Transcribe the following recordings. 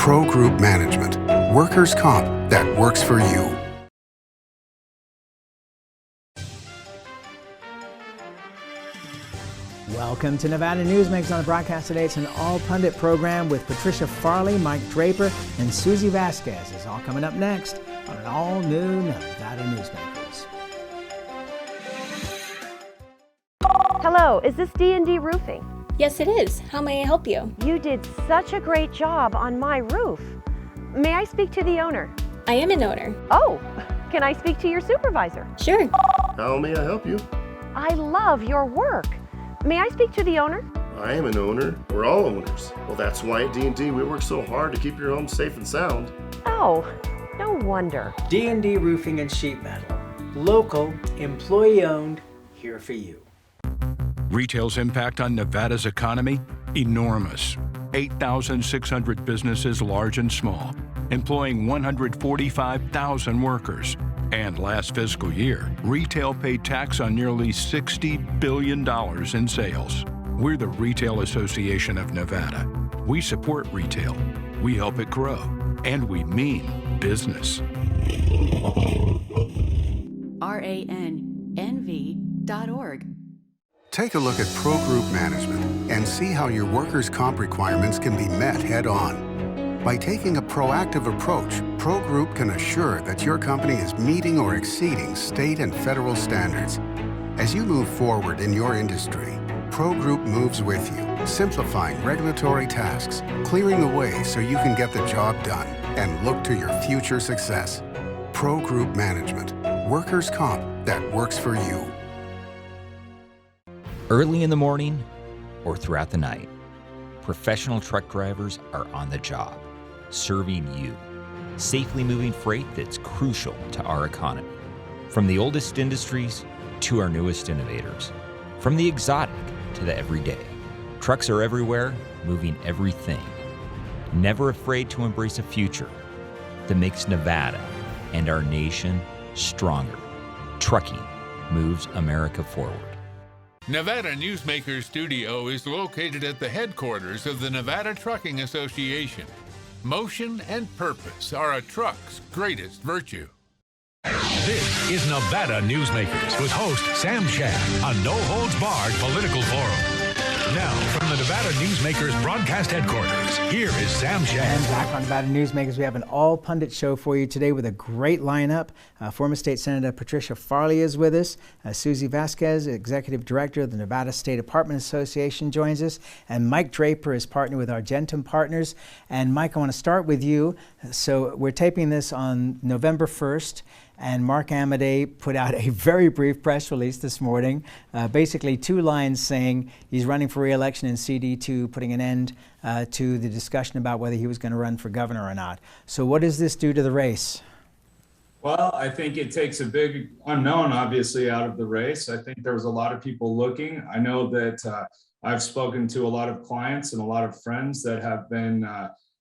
Pro Group Management. Workers' comp that works for you. Welcome to Nevada Newsmakers on the broadcast today. It's an all-pundit program with Patricia Farley, Mike Draper, and Susy Vasquez. It's all coming up next on an all-new Nevada Newsmakers. Hello, is this D&D Roofing? Yes, it is. How may I help you? You did such a great job on my roof. May I speak to the owner? I am an owner. Oh, can I speak to your supervisor? Sure. How may I help you? I love your work. May I speak to the owner? I am an owner. We're all owners. Well, that's why at D&D we work so hard to keep your home safe and sound. Oh, no wonder. D&D Roofing and Sheet Metal. Local, employee-owned, here for you. Retail's impact on Nevada's economy? Enormous. 8,600 businesses, large and small, employing 145,000 workers. And last fiscal year, retail paid tax on nearly $60 billion in sales. We're the Retail Association of Nevada. We support retail, we help it grow, and we mean business. RANNV.org. Take a look at Pro Group Management and see how your workers' comp requirements can be met head-on. By taking a proactive approach, Pro Group can assure that your company is meeting or exceeding state and federal standards. As you move forward in your industry, Pro Group moves with you, simplifying regulatory tasks, clearing the way so you can get the job done and look to your future success. Pro Group Management. Workers' comp that works for you. Early in the morning or throughout the night, professional truck drivers are on the job, serving you, safely moving freight that's crucial to our economy. From the oldest industries to our newest innovators, from the exotic to the everyday, trucks are everywhere, moving everything. Never afraid to embrace a future that makes Nevada and our nation stronger. Trucking moves America forward. Nevada Newsmakers Studio is located at the headquarters of the Nevada Trucking Association. Motion and purpose are a truck's greatest virtue. This is Nevada Newsmakers with host Sam Shad, a no-holds-barred political forum. Now, from the Nevada Newsmakers broadcast headquarters, here is Sam Shad. And back on Nevada Newsmakers, we have an all-pundit show for you today with a great lineup. Former State Senator Patricia Farley is with us. Susy Vasquez, Executive Director of the Nevada State Apartment Association, joins us. And Mike Draper is partnered with Argentum Partners. And Mike, I want to start with you. So we're taping this on November 1st. And Mark Amadei put out a very brief press release this morning, basically 2 lines saying he's running for re-election in CD2, putting an end to the discussion about whether he was going to run for governor or not. So what does this do to the race? Well, I think it takes a big unknown, obviously, out of the race. I think there was a lot of people looking. I know that I've spoken to a lot of clients and a lot of friends that have been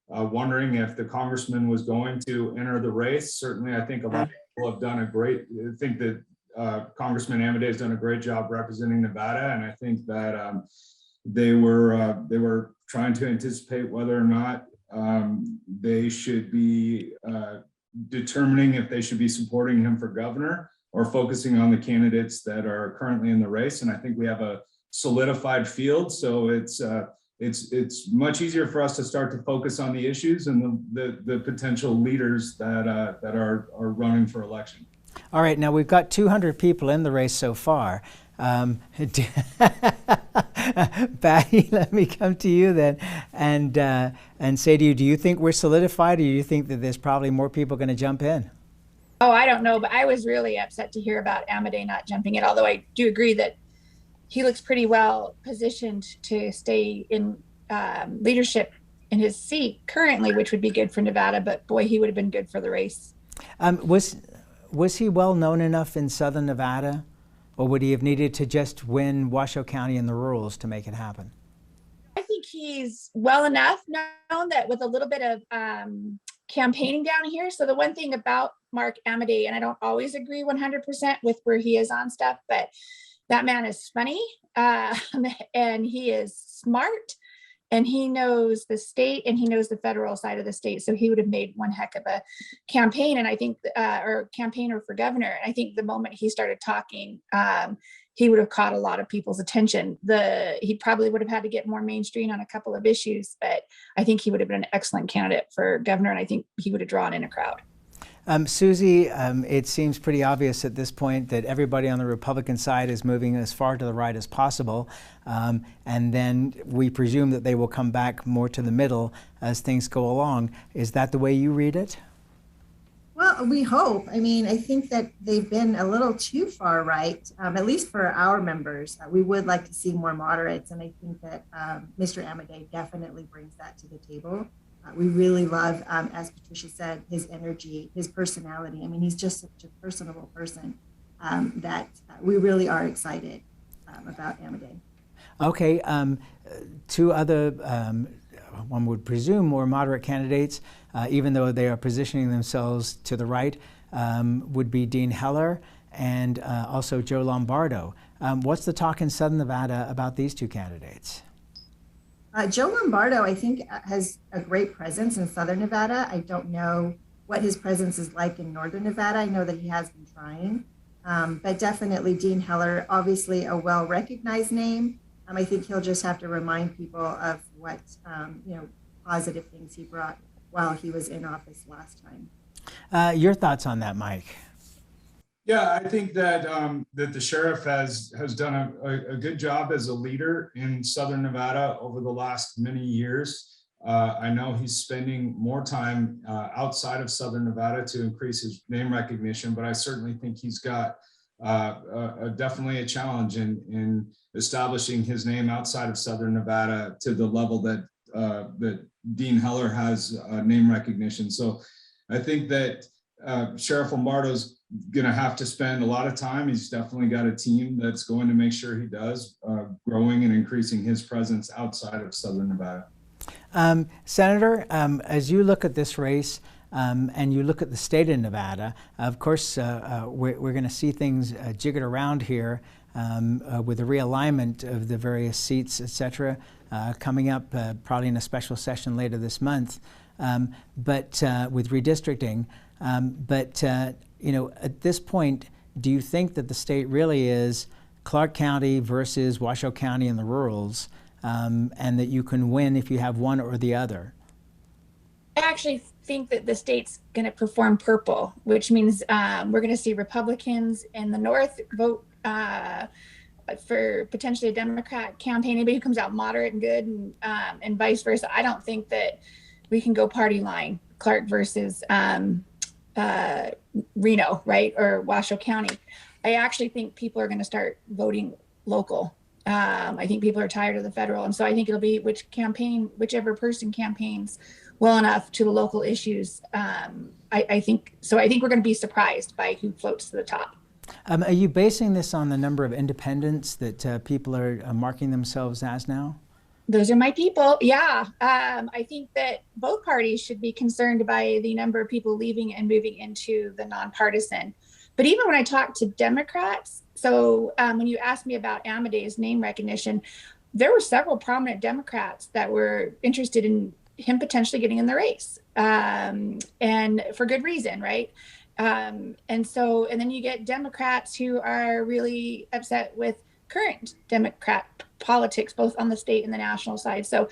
wondering if the congressman was going to enter the race. Certainly, I think a lot of people have done I think that Congressman Amadei has done a great job representing Nevada. And I think that they were trying to anticipate whether or not they should be determining if they should be supporting him for governor or focusing on the candidates that are currently in the race. And I think we have a solidified field. So it's much easier for us to start to focus on the issues and the potential leaders that are running for election. All right, now we've got 200 people in the race so far. Patty, let me come to you then and say to you, do you think we're solidified, or do you think that there's probably more people going to jump in? Oh, I don't know, but I was really upset to hear about Amadei not jumping in, although I do agree that he looks pretty well positioned to stay in leadership in his seat currently, which would be good for Nevada, but boy, he would have been good for the race. Was he well known enough in Southern Nevada, or would he have needed to just win Washoe County in the rurals to make it happen? I think he's well enough known that with a little bit of campaigning down here. So the one thing about Mark Amadei, and I don't always agree 100% with where he is on stuff, but that man is funny and he is smart and he knows the state and he knows the federal side of the state. So he would have made one heck of a campaign. And I think, or campaigner for governor. And I think the moment he started talking, he would have caught a lot of people's attention. He probably would have had to get more mainstream on a couple of issues, but I think he would have been an excellent candidate for governor. And I think he would have drawn in a crowd. Susie, it seems pretty obvious at this point that everybody on the Republican side is moving as far to the right as possible, and then we presume that they will come back more to the middle as things go along. Is that the way you read it? Well, we hope. I mean, I think that they've been a little too far right, at least for our members. We would like to see more moderates, and I think that Mr. Amodei definitely brings that to the table. We really love, as Patricia said, his energy, his personality. I mean, he's just such a personable person that we really are excited about Amodei. Okay, two other, one would presume, more moderate candidates, even though they are positioning themselves to the right, would be Dean Heller and also Joe Lombardo. What's the talk in Southern Nevada about these two candidates? Joe Lombardo, I think, has a great presence in Southern Nevada. I don't know what his presence is like in Northern Nevada. I know that he has been trying, but definitely Dean Heller, obviously a well-recognized name. I think he'll just have to remind people of what, positive things he brought while he was in office last time. Your thoughts on that, Mike? Yeah, I think that that the sheriff has done a good job as a leader in Southern Nevada over the last many years. I know he's spending more time outside of Southern Nevada to increase his name recognition, but I certainly think he's got definitely a challenge in establishing his name outside of Southern Nevada to the level that that Dean Heller has name recognition. So I think that Sheriff Lombardo's going to have to spend a lot of time. He's definitely got a team that's going to make sure he does, growing and increasing his presence outside of Southern Nevada. Senator, as you look at this race and you look at the state of Nevada, of course, we're going to see things jiggered around here with the realignment of the various seats, et cetera, coming up probably in a special session later this month, but with redistricting. At this point, do you think that the state really is Clark County versus Washoe County in the rurals, and that you can win if you have one or the other? I actually think that the state's going to perform purple, which means we're going to see Republicans in the north vote for potentially a Democrat campaign, anybody who comes out moderate and good, and vice versa. I don't think that we can go party line, Clark versus Reno, right, or Washoe County. I actually think people are going to start voting local. I think people are tired of the federal, and so I think it'll be whichever person campaigns well enough to the local issues. I think we're going to be surprised by who floats to the top. Are you basing this on the number of independents that people are marking themselves as now? Those are my people. Yeah. I think that both parties should be concerned by the number of people leaving and moving into the nonpartisan. But even when I talk to Democrats, so when you asked me about Amodei's name recognition, there were several prominent Democrats that were interested in him potentially getting in the race, and for good reason, right? And then you get Democrats who are really upset with current Democrat politics, both on the state and the national side. So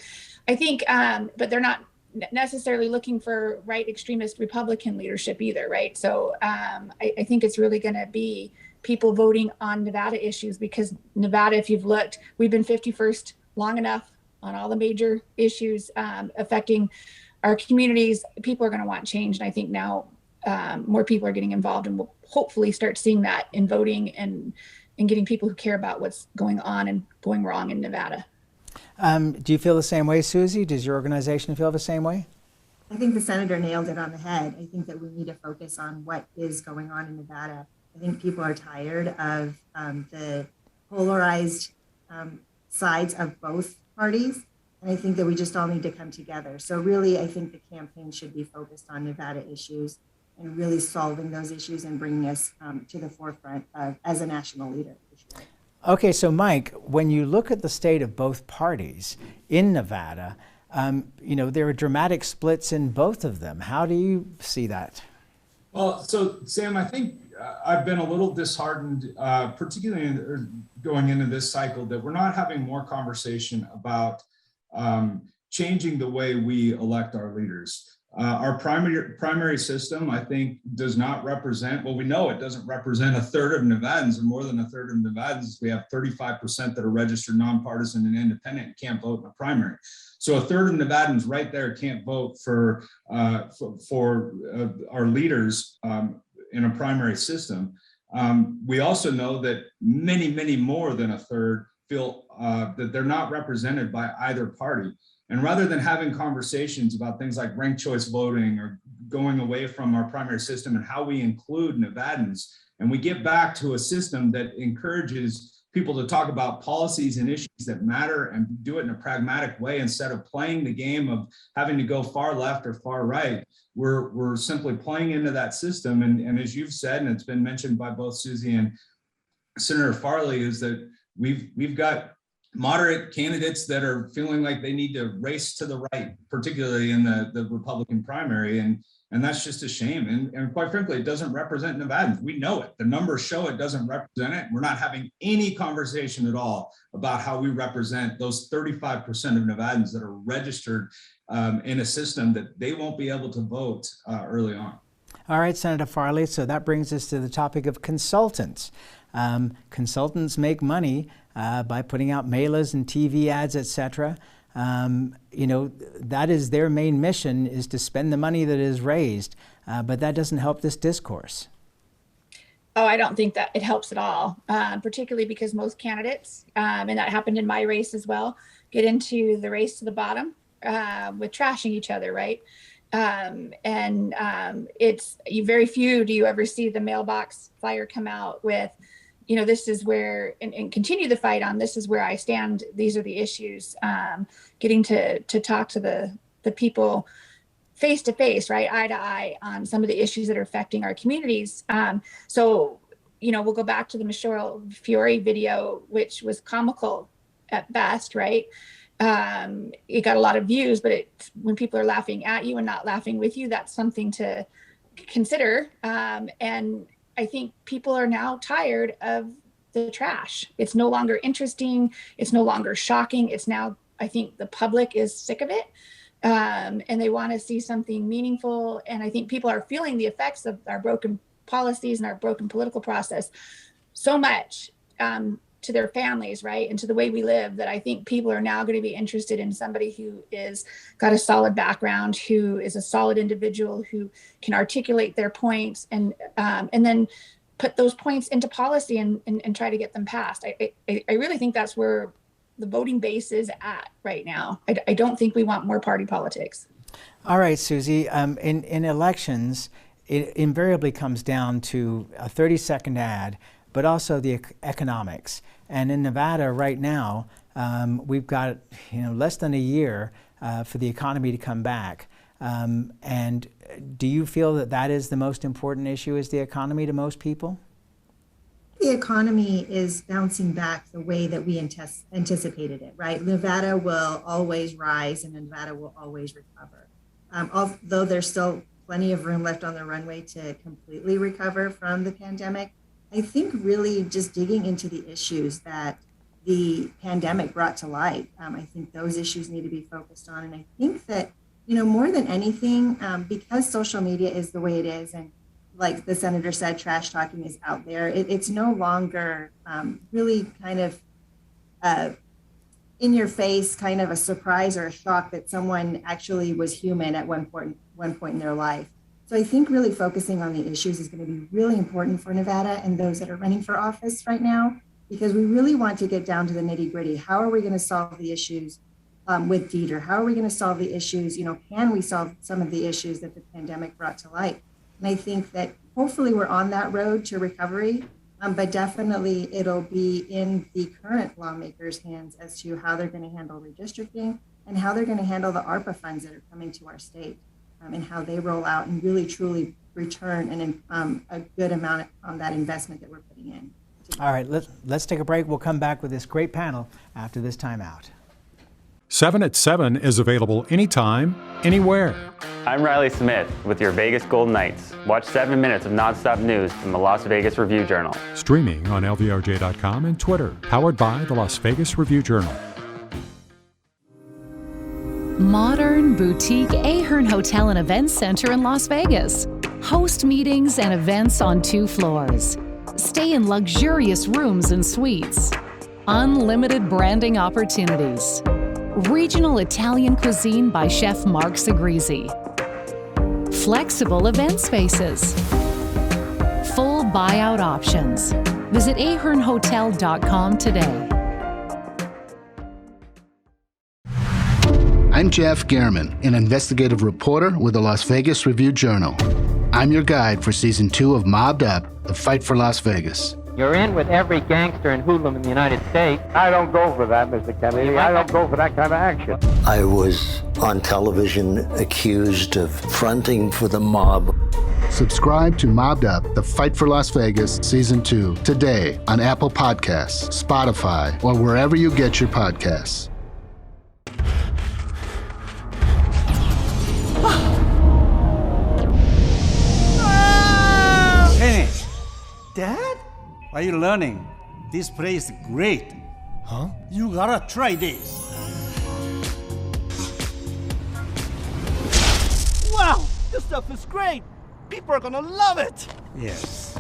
I think, but they're not necessarily looking for right extremist Republican leadership either, right? So I think it's really going to be people voting on Nevada issues, because Nevada, if you've looked, we've been 51st long enough on all the major issues affecting our communities. People are going to want change. And I think now more people are getting involved, and we'll hopefully start seeing that in voting and getting people who care about what's going on and going wrong in Nevada. Do you feel the same way, Susie? Does your organization feel the same way? I think the senator nailed it on the head. I think that we need to focus on what is going on in Nevada. I think people are tired of the polarized sides of both parties. And I think that we just all need to come together. So really, I think the campaign should be focused on Nevada issues and really solving those issues and bringing us to the forefront as a national leader. Okay, so Mike, when you look at the state of both parties in Nevada, there are dramatic splits in both of them. How do you see that? Well, so Sam, I think I've been a little disheartened, particularly going into this cycle, that we're not having more conversation about changing the way we elect our leaders. Our primary system, I think, does not represent, well, we know it doesn't represent a third of Nevadans, or more than a third of Nevadans. We have 35% that are registered nonpartisan and independent and can't vote in a primary. So a third of Nevadans right there can't vote for our leaders in a primary system. We also know that many, many more than a third feel that they're not represented by either party. And rather than having conversations about things like ranked choice voting or going away from our primary system and how we include Nevadans, and we get back to a system that encourages people to talk about policies and issues that matter and do it in a pragmatic way instead of playing the game of having to go far left or far right, we're simply playing into that system. And as you've said, and it's been mentioned by both Susy and Senator Farley, is that we've got moderate candidates that are feeling like they need to race to the right, particularly in the Republican primary. And that's just a shame. And quite frankly, it doesn't represent Nevadans. We know it. The numbers show it doesn't represent it. We're not having any conversation at all about how we represent those 35% of Nevadans that are registered in a system that they won't be able to vote early on. All right, Senator Farley, so that brings us to the topic of consultants. Consultants make money by putting out mailers and TV ads, etc. That is their main mission, is to spend the money that is raised, but that doesn't help this discourse. Oh, I don't think that it helps at all, particularly because most candidates, and that happened in my race as well, get into the race to the bottom with trashing each other, right? It's very few do you ever see the mailbox flyer come out with, this is where, and continue the fight on, this is where I stand, these are the issues, getting to talk to the people face to face, right, eye to eye on some of the issues that are affecting our communities. So we'll go back to the Michelle Fiore video, which was comical at best, right? It got a lot of views, but when people are laughing at you and not laughing with you, that's something to consider. And I think people are now tired of the trash. It's no longer interesting. It's no longer shocking. It's now, I think the public is sick of it. And they want to see something meaningful. And I think people are feeling the effects of our broken policies and our broken political process so much to their families, right? And to the way we live, that I think people are now going to be interested in somebody who is got a solid background, who is a solid individual, who can articulate their points and then put those points into policy and try to get them passed. I really think that's where the voting base is at right now. I don't think we want more party politics. All right, Susy, in elections, it invariably comes down to a 30-second ad, but also the economics. And in Nevada right now, we've got less than a year for the economy to come back. And do you feel that that is the most important issue, is the economy, to most people? The economy is bouncing back the way that we anticipated it, right? Nevada will always rise and Nevada will always recover. Although there's still plenty of room left on the runway to completely recover from the pandemic, I think really just digging into the issues that the pandemic brought to light, I think those issues need to be focused on. And I think that, more than anything, because social media is the way it is, and like the senator said, trash talking is out there, it's no longer really kind of in your face, kind of a surprise or a shock that someone actually was human at one point in their life. So I think really focusing on the issues is going to be really important for Nevada and those that are running for office right now, because we really want to get down to the nitty gritty. How are we going to solve the issues with Dieter? How are we going to solve the issues? Can we solve some of the issues that the pandemic brought to light? And I think that hopefully we're on that road to recovery, but definitely it'll be in the current lawmakers' hands as to how they're going to handle redistricting and how they're going to handle the ARPA funds that are coming to our state. And how they roll out and really truly return a good amount on that investment that we're putting in to All right, let's take a break. We'll come back with this great panel after this timeout. 7 at 7 is available anytime, anywhere. I'm Riley Smith with your Vegas Golden Knights. Watch 7 minutes of nonstop news from the Las Vegas Review-Journal. Streaming on LVRJ.com and Twitter. Powered by the Las Vegas Review-Journal. Modern boutique Ahern Hotel and Events Center in Las Vegas. Host meetings and events on 2 floors. Stay in luxurious rooms and suites. Unlimited branding opportunities. Regional Italian cuisine by Chef Mark Segrisi. Flexible event spaces. Full buyout options. Visit ahernhotel.com today. I'm Jeff Gehrman, an investigative reporter with the Las Vegas Review-Journal. I'm your guide for Season 2 of Mobbed Up, The Fight for Las Vegas. You're in with every gangster and hoodlum in the United States. I don't go for that, Mr. Kennedy. I don't go for that kind of action. I was on television accused of fronting for the mob. Subscribe to Mobbed Up, The Fight for Las Vegas, Season 2, today on Apple Podcasts, Spotify, or wherever you get your podcasts. Hey, Dad? Are you learning? This place is great. Huh? You gotta try this. Wow, this stuff is great. People are gonna love it. Yes.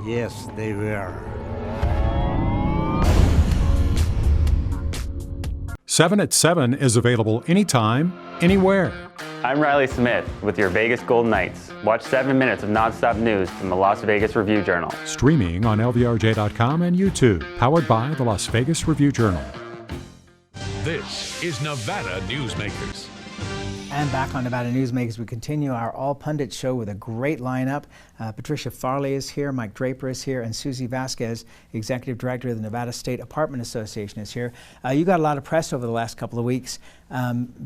Yes, they will. 7 at 7 is available anytime, anywhere. I'm Riley Smith with your Vegas Golden Knights. Watch 7 minutes of nonstop news from the Las Vegas Review-Journal. Streaming on LVRJ.com and YouTube. Powered by the Las Vegas Review-Journal. This is Nevada Newsmakers. And back on Nevada Newsmakers, we continue our All Pundits show with a great lineup. Patricia Farley is here, Mike Draper is here, and Susy Vasquez, Executive Director of the Nevada State Apartment Association, is here. You got a lot of press over the last couple of weeks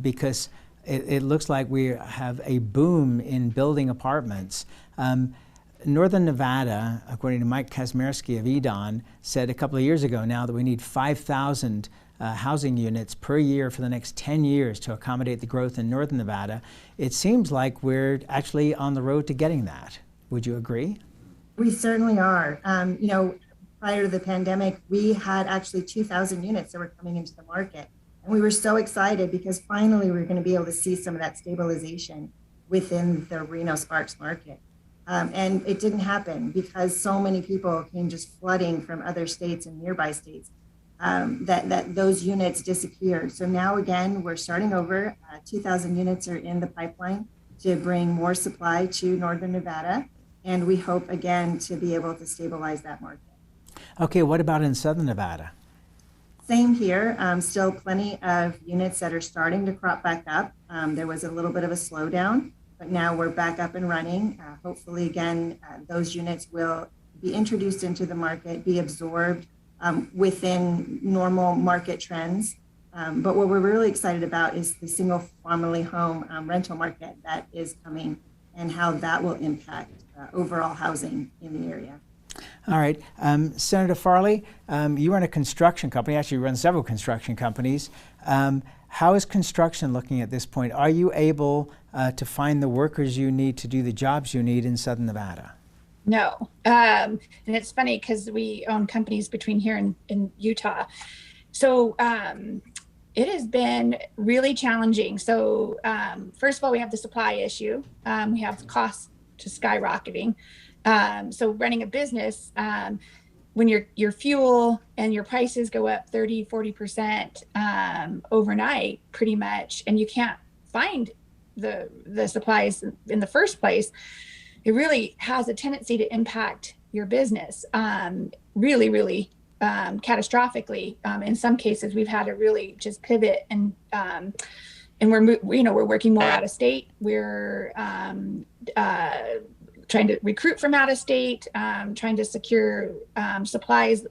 because it looks like we have a boom in building apartments. Northern Nevada, according to Mike Kazmierski of EDON, said a couple of years ago now that we need 5,000 housing units per year for the next 10 years to accommodate the growth in Northern Nevada. It seems like we're actually on the road to getting that. Would you agree? We certainly are. Prior to the pandemic, we had actually 2,000 units that were coming into the market. And we were so excited because finally we were going to be able to see some of that stabilization within the Reno-Sparks market. And it didn't happen because so many people came just flooding from other states and nearby states that those units disappeared. So now again, we're starting over. 2,000 units are in the pipeline to bring more supply to Northern Nevada. And we hope again to be able to stabilize that market. Okay, what about in Southern Nevada? Same here, still plenty of units that are starting to crop back up. There was a little bit of a slowdown, but now we're back up and running. Hopefully, again, those units will be introduced into the market, be absorbed within normal market trends. But what we're really excited about is the single family home rental market that is coming and how that will impact overall housing in the area. All right. Senator Farley, you run a construction company. Actually, you run several construction companies. How is construction looking at this point? Are you able to find the workers you need to do the jobs you need in Southern Nevada? No. And it's funny because we own companies between here and in Utah. So it has been really challenging. So first of all, we have the supply issue. We have the costs just skyrocketing. So running a business, when your fuel and your prices go up 30, 40% overnight, pretty much, and you can't find the supplies in the first place, it really has a tendency to impact your business really, really catastrophically. In some cases, we've had to really just pivot and we're working more out of state. We're trying to recruit from out of state, trying to secure supplies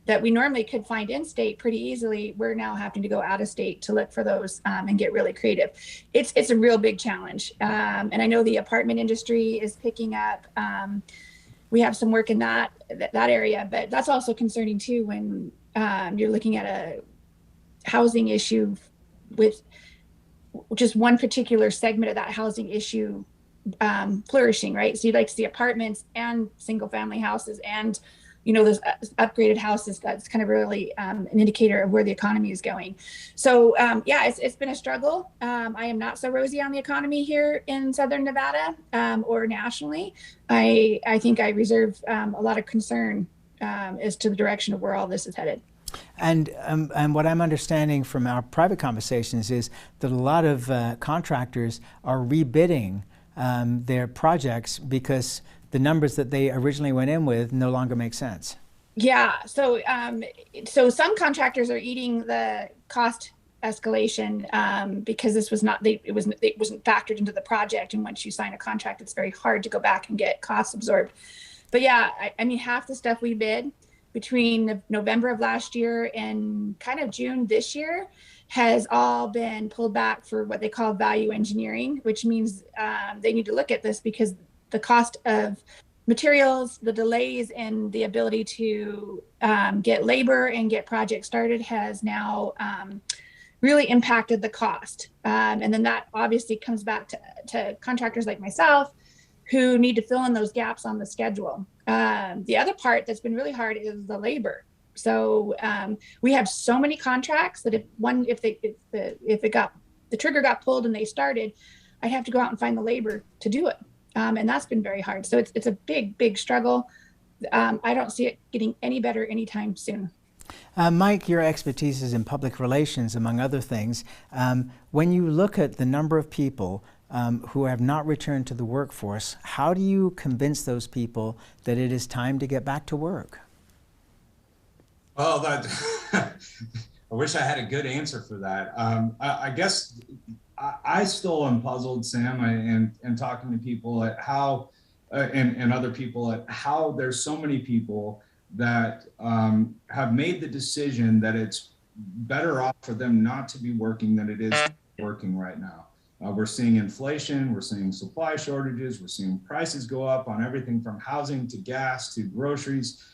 that we normally could find in state pretty easily. We're now having to go out of state to look for those and get really creative. It's a real big challenge. And I know the apartment industry is picking up. we have some work in that area, but that's also concerning too when you're looking at a housing issue with just one particular segment of that housing issue flourishing, right? So you'd like to see apartments and single family houses and, those upgraded houses. That's kind of really an indicator of where the economy is going. So it's been a struggle. I am not so rosy on the economy here in Southern Nevada or nationally. I think I reserve a lot of concern as to the direction of where all this is headed. And what I'm understanding from our private conversations is that a lot of contractors are rebidding their projects because the numbers that they originally went in with no longer make sense. Yeah, so some contractors are eating the cost escalation because this was not it wasn't factored into the project. And once you sign a contract, it's very hard to go back and get costs absorbed. But yeah, I mean, half the stuff we bid between November of last year and kind of June this year has all been pulled back for what they call value engineering, which means they need to look at this because the cost of materials, the delays in the ability to get labor and get projects started has now really impacted the cost. And then that obviously comes back to contractors like myself who need to fill in those gaps on the schedule. The other part that's been really hard is the labor. So we have so many contracts that if the trigger got pulled and they started, I'd have to go out and find the labor to do it. And that's been very hard. So it's a big struggle. I don't see it getting any better anytime soon. Mike, your expertise is in public relations, among other things. When you look at the number of people who have not returned to the workforce, how do you convince those people that it is time to get back to work? Well, I wish I had a good answer for that. I guess I still am puzzled, Sam, and talking to people at how, and other people at how there's so many people that have made the decision that it's better off for them not to be working than it is working right now. We're seeing inflation, we're seeing supply shortages, we're seeing prices go up on everything from housing to gas to groceries.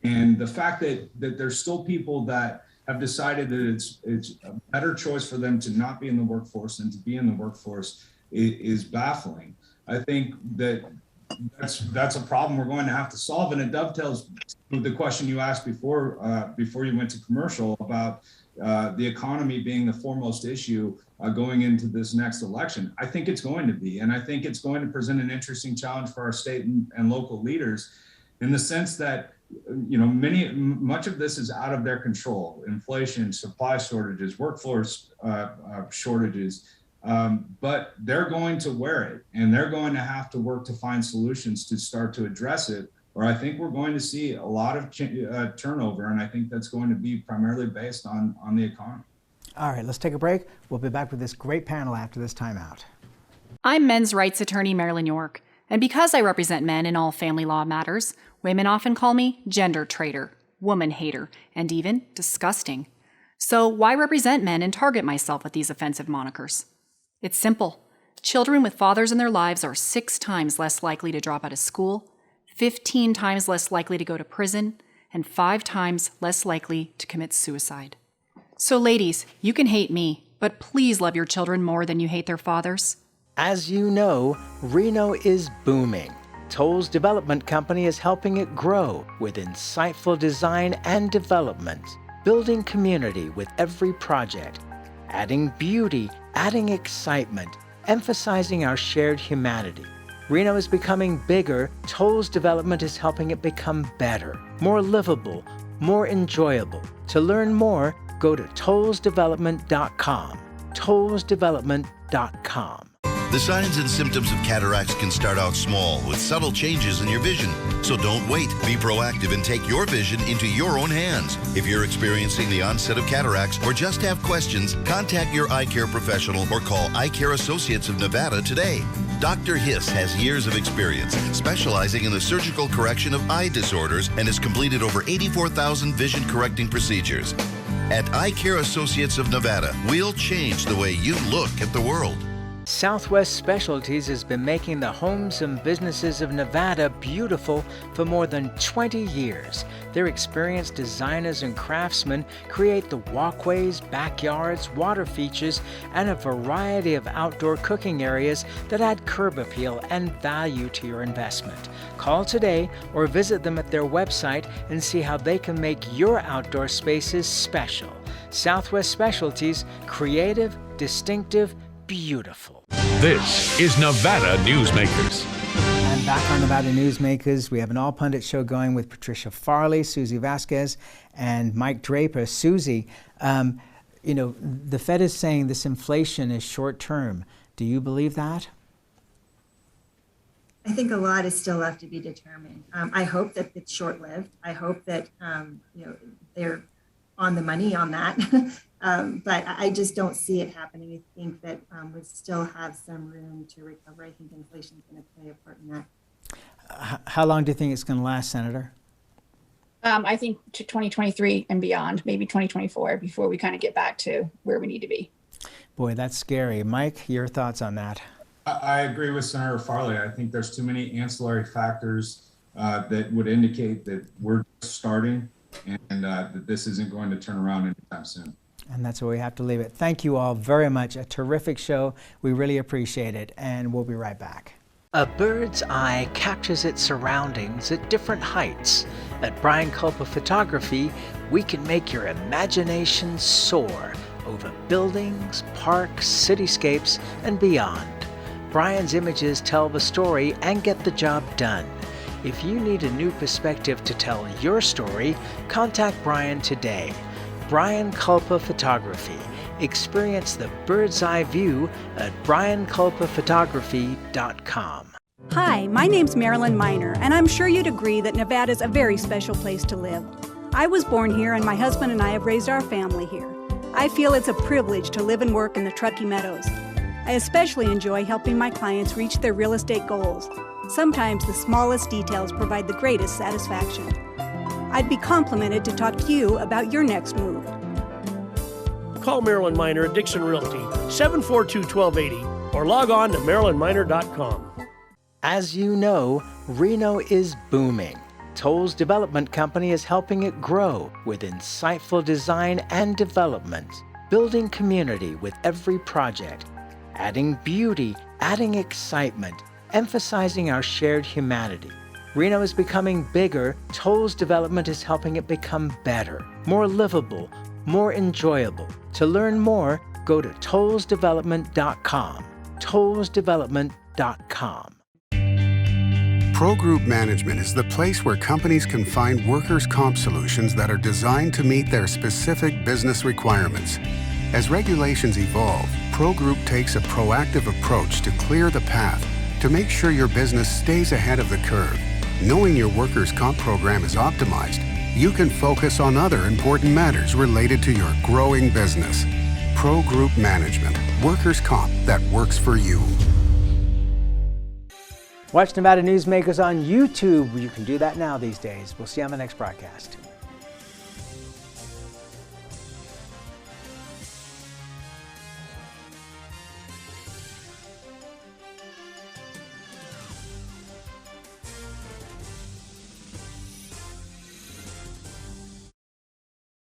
And the fact that there's still people that have decided that it's a better choice for them to not be in the workforce than to be in the workforce is baffling. I think that's a problem we're going to have to solve, and it dovetails with the question you asked before you went to commercial about the economy being the foremost issue going into this next election. I think it's going to be, and I think it's going to present an interesting challenge for our state and local leaders in the sense that much of this is out of their control. Inflation, supply shortages, workforce shortages, but they're going to wear it, and they're going to have to work to find solutions to start to address it, or I think we're going to see a lot of turnover, and I think that's going to be primarily based on the economy. All right, let's take a break. We'll be back with this great panel after this timeout. I'm men's rights attorney Marilyn York, and because I represent men in all family law matters, women often call me gender traitor, woman hater, and even disgusting. So why represent men and target myself with these offensive monikers? It's simple. Children with fathers in their lives are 6 times less likely to drop out of school, 15 times less likely to go to prison, and 5 times less likely to commit suicide. So ladies, you can hate me, but please love your children more than you hate their fathers. As you know, Reno is booming. Toll's development company is helping it grow with insightful design and development, building community with every project, adding beauty, adding excitement, emphasizing our shared humanity. Reno is becoming bigger. Toll's development is helping it become better, more livable, more enjoyable. To learn more, go to tollsdevelopment.com. tollsdevelopment.com. The signs and symptoms of cataracts can start out small with subtle changes in your vision. So don't wait. Be proactive and take your vision into your own hands. If you're experiencing the onset of cataracts or just have questions, contact your eye care professional or call Eye Care Associates of Nevada today. Dr. Hiss has years of experience specializing in the surgical correction of eye disorders and has completed over 84,000 vision correcting procedures. At Eye Care Associates of Nevada, we'll change the way you look at the world. Southwest Specialties has been making the homes and businesses of Nevada beautiful for more than 20 years. Their experienced designers and craftsmen create the walkways, backyards, water features, and a variety of outdoor cooking areas that add curb appeal and value to your investment. Call today or visit them at their website and see how they can make your outdoor spaces special. Southwest Specialties, creative, distinctive, beautiful. This is Nevada Newsmakers. And back on Nevada Newsmakers, we have an all-pundit show going with Patricia Farley, Susy Vasquez, and Mike Draper. Susy, the Fed is saying this inflation is short-term. Do you believe that? I think a lot is still left to be determined. I hope that it's short-lived. I hope that they're on the money on that. But I just don't see it happening. I think that we still have some room to recover. I think inflation is going to play a part in that. How long do you think it's going to last, Senator? I think to 2023 and beyond, maybe 2024, before we kind of get back to where we need to be. Boy, that's scary. Mike, your thoughts on that? I agree with Senator Farley. I think there's too many ancillary factors that would indicate that we're starting and that this isn't going to turn around anytime soon. And that's where we have to leave it. Thank you all very much. A terrific show. We really appreciate it. And we'll be right back. A bird's eye captures its surroundings at different heights. At Brian Culpa Photography, we can make your imagination soar over buildings, parks, cityscapes, and beyond. Brian's images tell the story and get the job done. If you need a new perspective to tell your story, contact Brian today. Brian Culpa Photography. Experience the bird's eye view at brianculpaphotography.com. Hi, my name's Marilyn Miner, and I'm sure you'd agree that Nevada's a very special place to live. I was born here, and my husband and I have raised our family here. I feel it's a privilege to live and work in the Truckee Meadows. I especially enjoy helping my clients reach their real estate goals. Sometimes the smallest details provide the greatest satisfaction. I'd be complimented to talk to you about your next move. Call Marilyn Miner at Dixon Realty, 742-1280, or log on to marilynminer.com. As you know, Reno is booming. Toll's Development Company is helping it grow with insightful design and development, building community with every project, adding beauty, adding excitement, emphasizing our shared humanity. Reno is becoming bigger. Toll's Development is helping it become better, more livable, more enjoyable. To learn more, go to tollsdevelopment.com. tollsdevelopment.com. Pro Group Management is the place where companies can find workers' comp solutions that are designed to meet their specific business requirements. As regulations evolve, Pro Group takes a proactive approach to clear the path to make sure your business stays ahead of the curve. Knowing your workers' comp program is optimized, you can focus on other important matters related to your growing business. Pro Group Management, workers' comp that works for you. Watch Nevada Newsmakers on YouTube. You can do that now these days. We'll see you on the next broadcast.